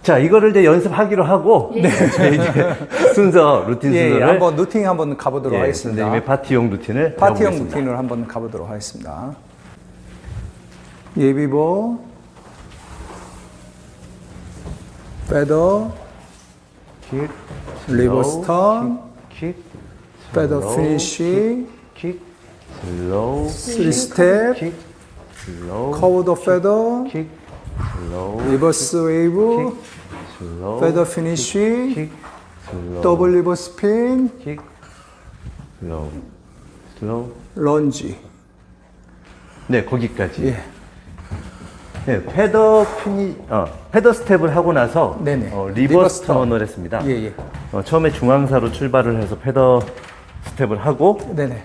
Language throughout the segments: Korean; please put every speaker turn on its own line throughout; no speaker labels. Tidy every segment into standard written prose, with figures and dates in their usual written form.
자, 이거를 이제 연습하기로 하고, 네, 저희 이제 순서, 루틴 순서를.
한번 루틴 한번 가보도록 하겠습니다.
선생님의 파티용 루틴을.
파티용
배워보겠습니다.
루틴을 한번 가보도록 하겠습니다. 예비보, 페더,
킥,
리버스 턴,
킥,
페더
슬로우,
피니쉬,
킥, 슬로우,
3스텝,
킥, 슬로우,
커브 더 페더,
킥, 슬로우,
리버스 웨이브,
킥, 슬로우,
페더 피니쉬,
킥, 슬로우,
더블 리버 스핀,
킥, 슬로우, 슬로우.
런지.
네, 거기까지.
예.
네, 패더 스텝을 하고 나서
네네.
리버스
리버스 턴.
턴을 했습니다.
예.
처음에 중앙사로 출발을 해서 패더 스텝을 하고
네네.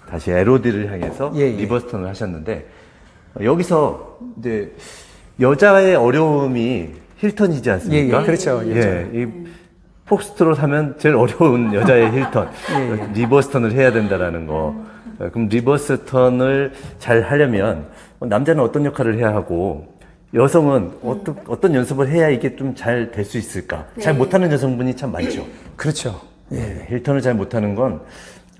다시 LOD를 향해서
예.
리버스 턴을 하셨는데 여기서 이제 여자의 어려움이 힐턴이지 않습니까?
예. 그렇죠.
예, 이 폭스트롯 하면 제일 어려운 여자의 힐턴, 리버스 턴을 해야 된다라는 거. 그럼 리버스 턴을 잘 하려면 남자는 어떤 역할을 해야 하고 여성은 어떤 연습을 해야 이게 좀 잘 될 수 있을까? 잘 못하는 여성분이 참 많죠.
그렇죠.
예. 힐턴을 잘 못하는 건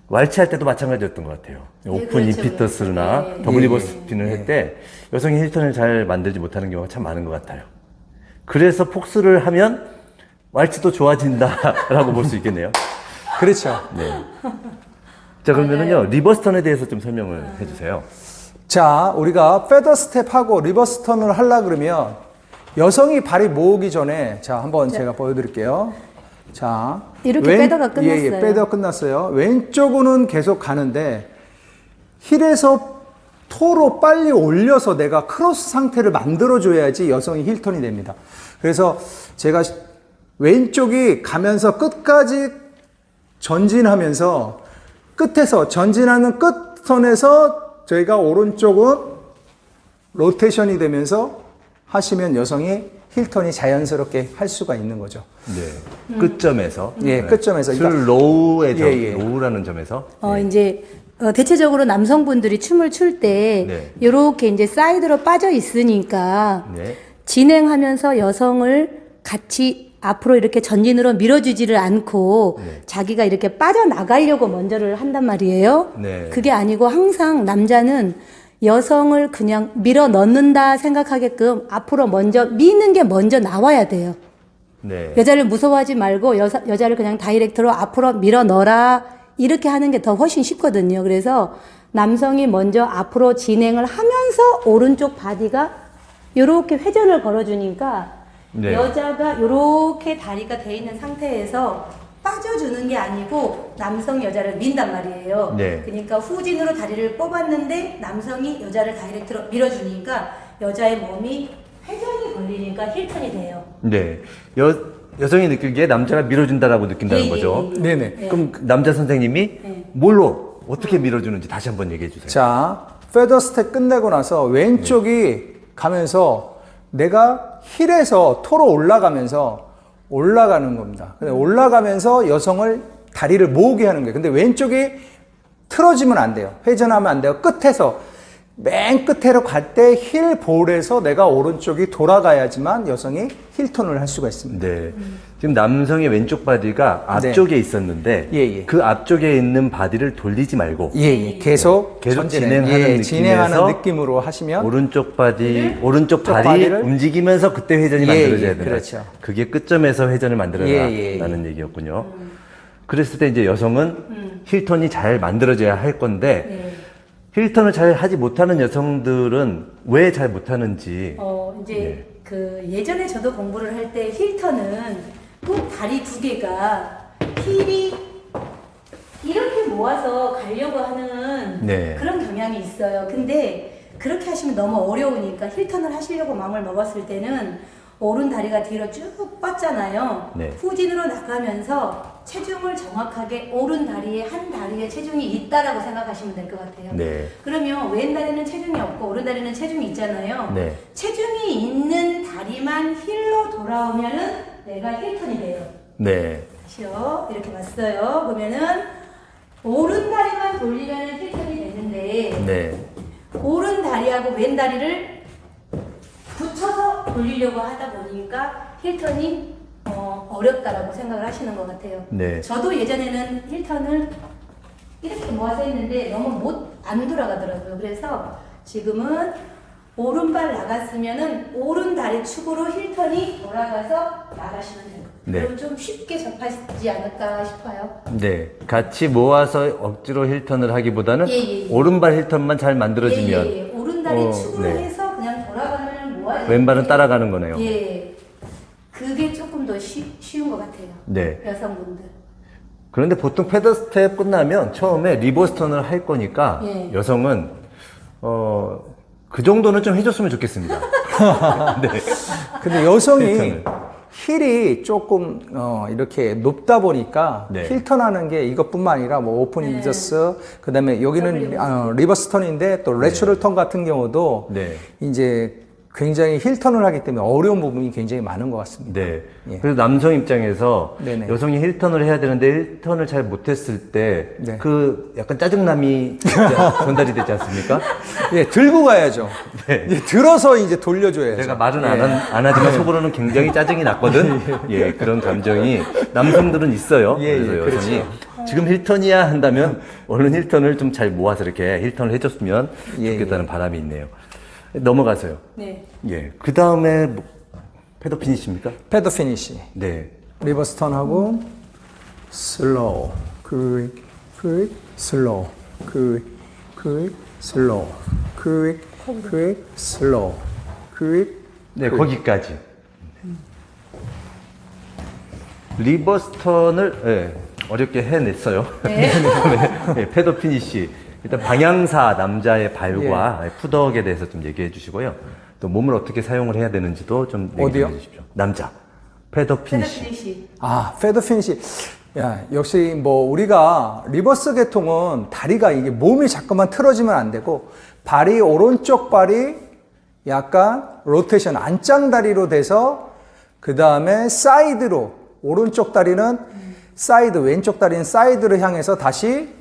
왈츠할 때도 마찬가지였던 것 같아요. 오픈
그렇죠.
임피터스나
네.
더블 리버스 스핀을 할 때 여성이 힐턴을 잘 만들지 못하는 경우가 참 많은 것 같아요. 그래서 폭스를 하면 왈츠도 좋아진다라고 볼 수 있겠네요.
그렇죠.
네. 자, 그러면은요, 리버스 턴에 대해서 좀 설명을 해주세요.
자, 우리가 페더 스텝하고 리버스 턴을 하려 그러면 여성이 발이 모으기 전에 자, 한번 제가 보여드릴게요. 자,
이렇게 페더가 끝났어요.
예, 페더 끝났어요. 왼쪽으로는 계속 가는데 힐에서 토로 빨리 올려서 내가 크로스 상태를 만들어줘야지 여성이 힐턴이 됩니다. 그래서 제가 왼쪽이 가면서 끝까지 전진하면서 끝에서 전진하는 끝선에서 저희가 오른쪽은 로테이션이 되면서 하시면 여성이 힐턴이 자연스럽게 할 수가 있는 거죠.
네. 끝점에서.
예, 끝점에서.
로우의 점,
예.
로우라는 점에서.
이제 대체적으로 남성분들이 춤을 출 때
네.
이렇게 이제 사이드로 빠져 있으니까
네.
진행하면서 여성을 같이 앞으로 이렇게 전진으로 밀어주지를 않고 자기가 이렇게 빠져나가려고 먼저를 한단 말이에요.
네.
그게 아니고 항상 남자는 여성을 그냥 밀어 넣는다 생각하게끔 앞으로 먼저 미는 게 먼저 나와야 돼요.
네.
여자를 무서워하지 말고 여자를 그냥 다이렉트로 앞으로 밀어 넣어라 이렇게 하는 게 더 훨씬 쉽거든요. 그래서 남성이 먼저 앞으로 진행을 하면서 오른쪽 바디가 이렇게 회전을 걸어주니까
네.
여자가 이렇게 다리가 돼 있는 상태에서 빠져주는 게 아니고 남성이 여자를 민단 말이에요.
네.
그러니까 후진으로 다리를 뽑았는데 남성이 여자를 다이렉트로 밀어주니까 여자의 몸이 회전이 걸리니까 힐턴이 돼요.
네. 여성이 느끼기에 남자가 밀어준다라고 느낀다는 거죠.
네네.
그럼 그 남자 선생님이 뭘로, 어떻게 밀어주는지 다시 한번 얘기해 주세요.
자, 페더 스텝 끝내고 나서 왼쪽이 가면서 내가 힐에서 토로 올라가는 겁니다. 근데 올라가면서 여성을 다리를 모으게 하는 거예요. 근데 왼쪽이 틀어지면 안 돼요. 회전하면 안 돼요. 끝에서 맨 끝으로 갈 때 힐 볼에서 내가 오른쪽이 돌아가야지만 여성이 힐턴을 할 수가 있습니다.
네. 지금 남성의 왼쪽 바디가 앞쪽에 있었는데
예.
그 앞쪽에 있는 바디를 돌리지 말고
계속
진행하는
진행하는
느낌에서
느낌으로 하시면
오른쪽 오른쪽 다리
바디를
움직이면서 그때 회전이 만들어져야 된다.
그렇죠.
그게 끝점에서 회전을 만들어라라는 얘기였군요. 그랬을 때 이제 여성은 힐턴이 잘 만들어져야 할 건데 힐턴을 잘 하지 못하는 여성들은 왜 잘 못하는지.
이제 그 예전에 저도 공부를 할 때 힐턴은 꼭 다리 두 개가 힐이 이렇게 모아서 가려고 하는
네.
그런 경향이 있어요. 근데 그렇게 하시면 너무 어려우니까 힐턴을 하시려고 마음을 먹었을 때는 오른 다리가 뒤로 쭉 뻗잖아요.
네.
후진으로 나가면서 체중을 정확하게 오른 다리에 한 다리에 체중이 있다라고 생각하시면 될 것 같아요.
네.
그러면 왼 다리는 체중이 없고 오른 다리는 체중이 있잖아요.
네.
체중이 있는 다리만 힐로 돌아오면은 내가 힐턴이 돼요.
네.
다시요. 이렇게 왔어요. 그러면은 오른 다리만 돌리면은 힐턴이 되는데
네.
오른 다리하고 왼 다리를 붙여서 돌리려고 하다 보니까 힐턴이 어렵다라고 생각을 하시는 것 같아요.
네.
저도 예전에는 힐턴을 이렇게 모아서 했는데 너무 안 돌아가더라고요. 그래서 지금은 오른발 나갔으면은 오른 다리 축으로 힐턴이 돌아가서 나가시면 돼요.
네.
그럼 좀 쉽게 접하시지 않을까 싶어요.
네, 같이 모아서 억지로 힐턴을 하기보다는
예.
오른발 힐턴만 잘 만들어지면
예. 오른 다리 축으로
네.
해서 그냥 돌아가면 모아야
왼발은 따라가는 거네요.
예. 그게 조금 더 쉬운 것 같아요.
네.
여성분들.
그런데 보통 패더 스텝 끝나면 처음에 리버스 턴을 할 거니까
예.
여성은 그 정도는 좀 해줬으면 좋겠습니다. 네.
근데 여성이
힐턴을.
힐이 조금 이렇게 높다 보니까
네.
힐턴 하는 게 이것뿐만 아니라 뭐 오픈
네.
인저스 그다음에 여기는 리버스 턴인데 또 레츄럴 턴 같은 경우도
네.
이제 굉장히 힐턴을 하기 때문에 어려운 부분이 굉장히 많은 것 같습니다.
네.
예.
그래서 남성 입장에서
네네.
여성이 힐턴을 해야 되는데 힐턴을 잘 못했을 때
네.
그 약간 짜증남이 전달이 되지 않습니까?
예, 들고 가야죠.
네.
예, 들어서 이제 돌려줘야죠.
제가 말은
예.
안 하지만 속으로는 굉장히 짜증이 났거든. 예, 그런 감정이 남성들은 있어요.
예,
그래서
예,
여성이 지금 힐턴이야 한다면 얼른 힐턴을 좀 잘 모아서 이렇게 힐턴을 해줬으면
예,
좋겠다는 바람이 있네요. 넘어가세요.
네.
예, 그 다음에 패더 피니시입니까?
패더 피니시.
네.
리버스 턴하고 슬로우, 퀵, 슬로우, 퀵, 슬로우, 퀵, 슬로우, 퀵.
네, 거기까지. 리버스 턴을 예, 어렵게 해냈어요.
네.
네, 패더 피니시. 일단 방향사 남자의 발과 푸덕에 대해서 좀 얘기해 주시고요. 또 몸을 어떻게 사용을 해야 되는지도 좀 얘기해
어디요?
주십시오. 남자. 패더 피니시.
피니시.
아, 패더 피니시. 야, 역시 뭐 우리가 리버스 계통은 다리가 이게 몸이 자꾸만 틀어지면 안 되고 발이 오른쪽 발이 약간 로테이션 안짱다리로 돼서 그 다음에 사이드로 오른쪽 다리는 사이드 왼쪽 다리는 사이드로 향해서 다시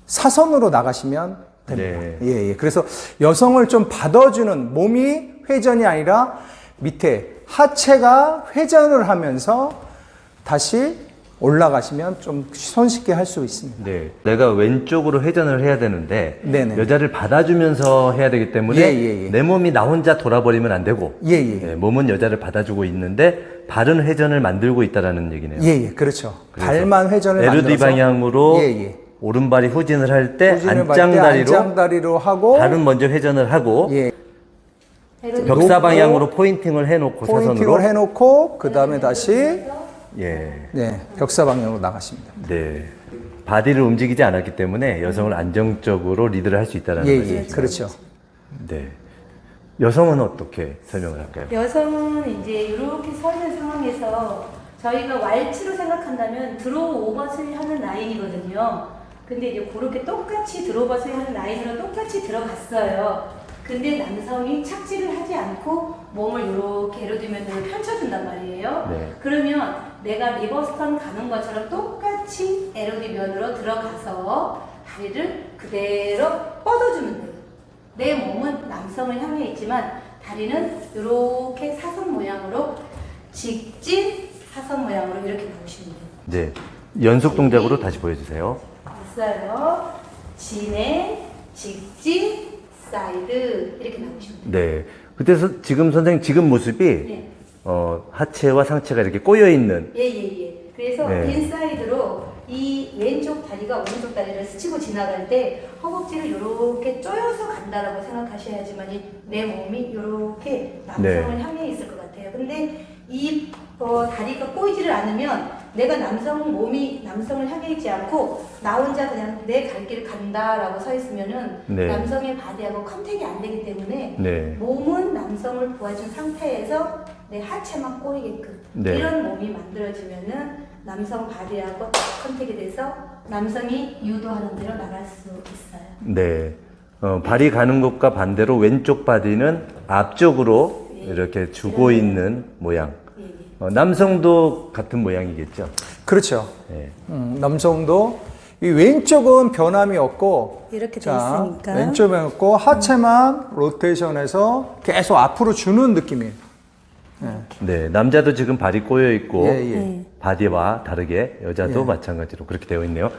사선으로 나가시면 됩니다.
네.
예. 그래서 여성을 좀 받아주는 몸이 회전이 아니라 밑에 하체가 회전을 하면서 다시 올라가시면 좀 손쉽게 할 수 있습니다.
네. 내가 왼쪽으로 회전을 해야 되는데
네네.
여자를 받아주면서 해야 되기 때문에
예.
내 몸이 나 혼자 돌아버리면 안 되고
예.
네, 몸은 여자를 받아주고 있는데 발은 회전을 만들고 있다라는 얘기네요.
예. 그렇죠.
그래서
발만 회전을
LD
만들어서
방향으로
예.
오른발이 후진을 할 때
후진을 할 때 안짱다리로 하고
발은 먼저 회전을 하고
예.
벽사
놓고
방향으로 포인팅을 해놓고 사선으로
포인팅을 해놓고 그 다음에 다시
예,
네, 벽사 방향으로 나가십니다.
네. 바디를 움직이지 않았기 때문에 여성을 안정적으로 리드를 할 수 있다는
예,
말이죠.
그렇죠.
네. 여성은 어떻게 설명을 할까요?
여성은 이제 이렇게 서 있는 상황에서 저희가 왈츠로 생각한다면 드로우 오버스윙 하는 라인이거든요. 근데 이제 그렇게 똑같이 드로우 오버스윙 하는 라인으로 똑같이 들어갔어요. 근데 남성이 착지를 하지 않고 몸을 이렇게 에로디면으로 펼쳐준단 말이에요.
네.
그러면 내가 리버스턴 가는 것처럼 똑같이 에로디면으로 들어가서 다리를 그대로 뻗어주면 돼요. 내 몸은 남성을 향해 있지만 다리는 이렇게 사선 모양으로 직진 사선 모양으로 이렇게 나오시면 돼요.
네. 연속 동작으로 다시 보여주세요.
됐어요. 진행, 직진, 사이드 이렇게 나오시면 돼요.
네. 그때서 지금 선생님 지금 모습이
예.
하체와 상체가 이렇게 꼬여 있는
예. 그래서
네.
인사이드로 이 왼쪽 다리가 오른쪽 다리를 스치고 지나갈 때 허벅지를 이렇게 쪼여서 간다라고 생각하셔야지만 내 몸이 이렇게 남성을
네.
향해 있을 것 같아요. 근데 이 다리가 꼬이지를 않으면 내가 몸이 남성을 향해 있지 않고 나 혼자 그냥 내 갈 길을 간다라고 서 있으면은
네.
남성의 바디하고 컨택이 안 되기 때문에
네.
몸은 남성을 도와준 상태에서 내 하체만 꼬이게끔
네.
이런 몸이 만들어지면은 남성 바디하고 컨택이 돼서 남성이 유도하는 대로 나갈 수 있어요.
네. 발이 가는 것과 반대로 왼쪽 바디는 앞쪽으로
예.
이렇게 주고 있는 모양.
예.
남성도 같은 모양이겠죠.
그렇죠.
네.
남성도 이 왼쪽은 변함이 없고
이렇게 돼
자,
있으니까.
왼쪽은 없고 하체만 로테이션해서 계속 앞으로 주는 느낌이에요.
네, 남자도 지금 발이 꼬여 있고
예, 예.
네.
바디와 다르게 여자도
예.
마찬가지로 그렇게 되어 있네요.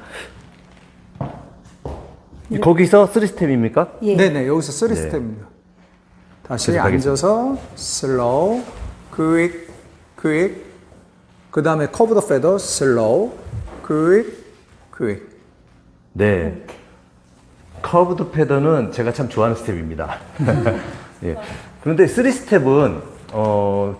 거기서 3스텝입니까?
예.
네네, 여기서 3스텝입니다. 다시
계속
앉아서 슬로우, 퀵, 퀵. 그 다음에 커브 더 페더, 슬로우, 퀵, 퀵.
네. 커브드 패더는 제가 참 좋아하는 스텝입니다. 예. 그런데 3스텝은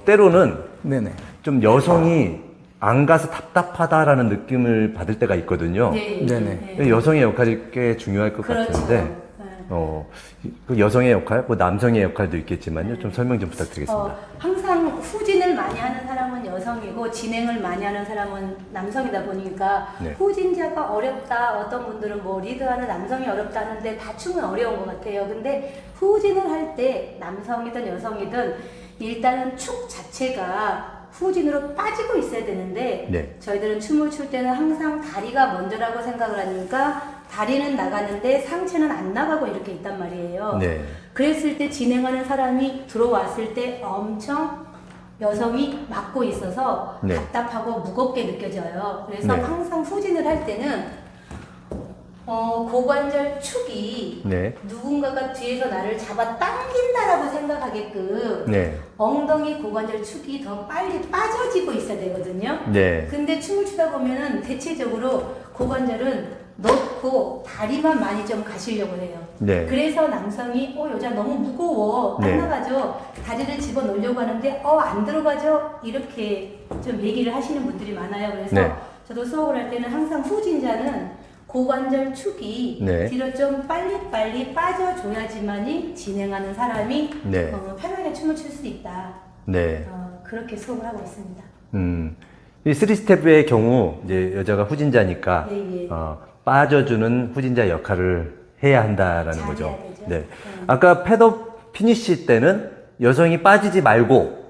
때로는
네네.
좀 여성이 안 가서 답답하다라는 느낌을 받을 때가 있거든요.
네.
네네.
여성의 역할이 꽤 중요할 것
그렇죠.
같은데, 그 여성의 역할, 뭐 남성의 역할도 있겠지만요. 좀 설명 좀 부탁드리겠습니다.
항상 후진을 많이 하는 사람은 여성이고 진행을 많이 하는 사람은 남성이다 보니까
네.
후진자가 어렵다. 어떤 분들은 뭐 리드하는 남성이 어렵다는데 다충은 어려운 것 같아요. 근데 후진을 할 때 남성이든 여성이든 일단은 축 자체가 후진으로 빠지고 있어야 되는데
네.
저희들은 춤을 출 때는 항상 다리가 먼저라고 생각을 하니까 다리는 나가는데 상체는 안 나가고 이렇게 있단 말이에요.
네.
그랬을 때 진행하는 사람이 들어왔을 때 엄청 여성이 막고 있어서
네.
답답하고 무겁게 느껴져요. 그래서
네.
항상 후진을 할 때는 고관절 축이
네.
누군가가 뒤에서 나를 잡아 당긴다라고 생각하게끔
네.
엉덩이 고관절 축이 더 빨리 빠져지고 있어야 되거든요.
네.
근데 춤을 추다 보면은 대체적으로 고관절은 넣고 다리만 많이 좀 가시려고 해요.
네.
그래서 남성이 여자 너무 무거워 안
네.
나가죠. 다리를 집어 넣으려고 하는데 안 들어가죠. 이렇게 좀 얘기를 하시는 분들이 많아요. 그래서
네.
저도 수업을 할 때는 항상 후진자는 고관절 축이
네.
뒤로 좀 빨리빨리 빠져줘야지만이 진행하는 사람이
네.
편하게 춤을 출 수 있다.
네.
그렇게 수업을 하고 있습니다.
이 3스텝의 경우, 이제 여자가 후진자니까,
예, 예.
빠져주는 후진자 역할을 해야 한다라는
잘해야
거죠.
되죠.
네. 아까 패더 피니쉬 때는 여성이 빠지지 말고,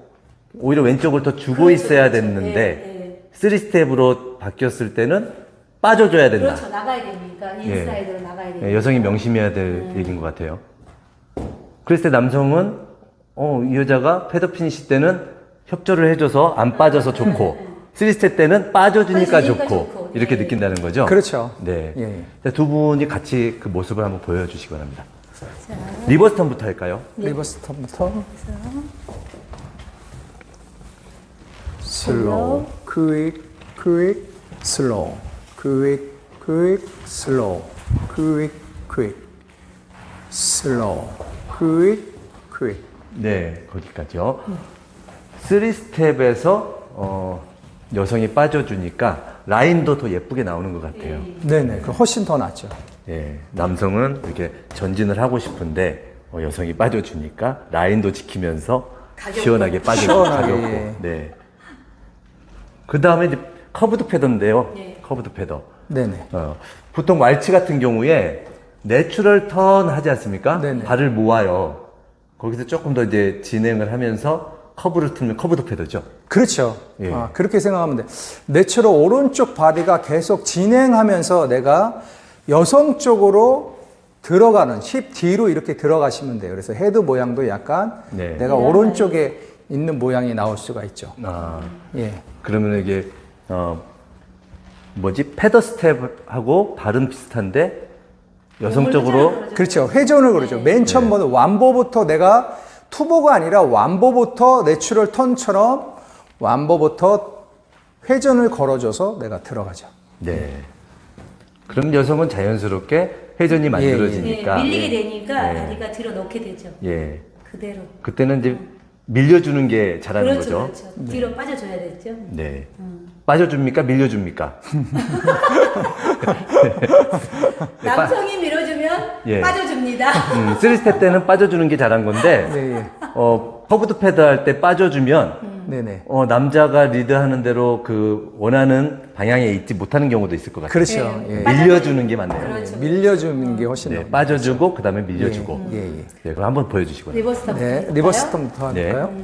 오히려 왼쪽을 더 주고
그렇죠,
있어야
그렇죠.
됐는데, 3스텝으로 바뀌었을 때는 빠져줘야 된다.
그렇죠. 나가야 되니까 인사이드로 나가야 되니까.
네, 여성이 명심해야 될 얘기인 것 같아요. 그랬을 때 남성은 이 여자가 패더 피니시 때는 협조를 해줘서 안 빠져서 좋고 3스텝 때는 빠져주니까
빠져주니까
좋고
좋고.
이렇게
네.
느낀다는 거죠.
그렇죠.
네.
예, 예.
자, 두 분이 같이 그 모습을 한번 보여주시기 바랍니다. 리버스 턴부터 할까요?
리버스 턴부터 슬로우, 퀵, 퀵, 슬로우, 퀵, 퀵, 슬로우, 퀵, 퀵, 슬로우, 퀵, 퀵.
네, 거기까지요. 3스텝에서 여성이 빠져주니까 라인도 더 예쁘게 나오는 것 같아요.
네네, 그 훨씬 더 낫죠.
예, 남성은 이렇게 전진을 하고 싶은데 여성이 빠져주니까 라인도 지키면서
가볍고.
시원하게 빠지고
시원하게.
가볍고. 네. 그 다음에 이제 커브드 패더인데요.
네.
커브드 패더.
네네.
보통 왈츠 같은 경우에 내추럴 턴 하지 않습니까?
네네.
발을 모아요. 거기서 조금 더 이제 진행을 하면서 커브를 틀면 커브드 패더죠.
그렇죠.
예.
그렇게 생각하면 돼. 내추럴 오른쪽 바디가 계속 진행하면서 내가 여성 쪽으로 들어가는 힙 뒤로 이렇게 들어가시면 돼요. 그래서 헤드 모양도 약간
네.
내가 오른쪽에 있는 모양이 나올 수가 있죠. 예.
그러면 이게 패더 스텝하고 발은 비슷한데 여성적으로
그렇죠. 회전을 그러죠. 맨 처음 보는 완보부터 내가 투보가 아니라 완보부터 내추럴 턴처럼 완보부터 회전을 걸어줘서 내가 들어가죠.
네. 그럼 여성은 자연스럽게 회전이 만들어지니까
밀리게 되니까
네.
다리가 뒤로 넣게 되죠.
예.
그대로.
그때는 이제 밀려주는 게 잘하는
그렇죠,
거죠.
그렇죠. 뒤로 빠져줘야 되죠.
네. 빠져줍니까? 밀려줍니까?
남성이 밀어주면
예.
빠져줍니다.
3스텝 때는 빠져주는 게 잘한 건데
네, 예.
커브드 패드 할 때 빠져주면
네네.
남자가 리드하는 대로 그 원하는 방향에 있지 못하는 경우도 있을 것 같아요.
그렇죠.
네.
예.
밀려주는 게 맞네요.
그렇죠.
밀려주는 게 훨씬
네,
더.
빠져주고 그다음에 밀려주고.
예, 예.
네, 그럼 한번 보여주시고요.
리버스 턴.
네, 리버스 턴부터
네.
할까요?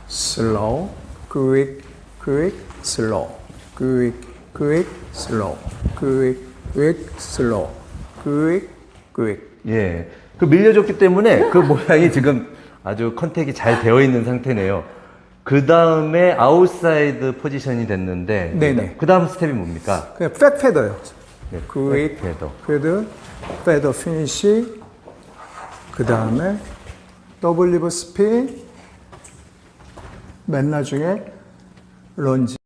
슬로우, 퀵, quick, slow, quick, quick, slow, quick, quick, slow, quick, quick.
예. 그 밀려줬기 때문에 그 모양이 지금 아주 컨택이 잘 되어 있는 상태네요. 그 다음에 아웃사이드 포지션이 됐는데,
네네.
그 다음 스텝이 뭡니까?
그냥 백 패더요.
네,
quick,
백패더.
패드, 패더 피니시, 그 다음에 더블 리버 스핀, 맨 나중에 런지.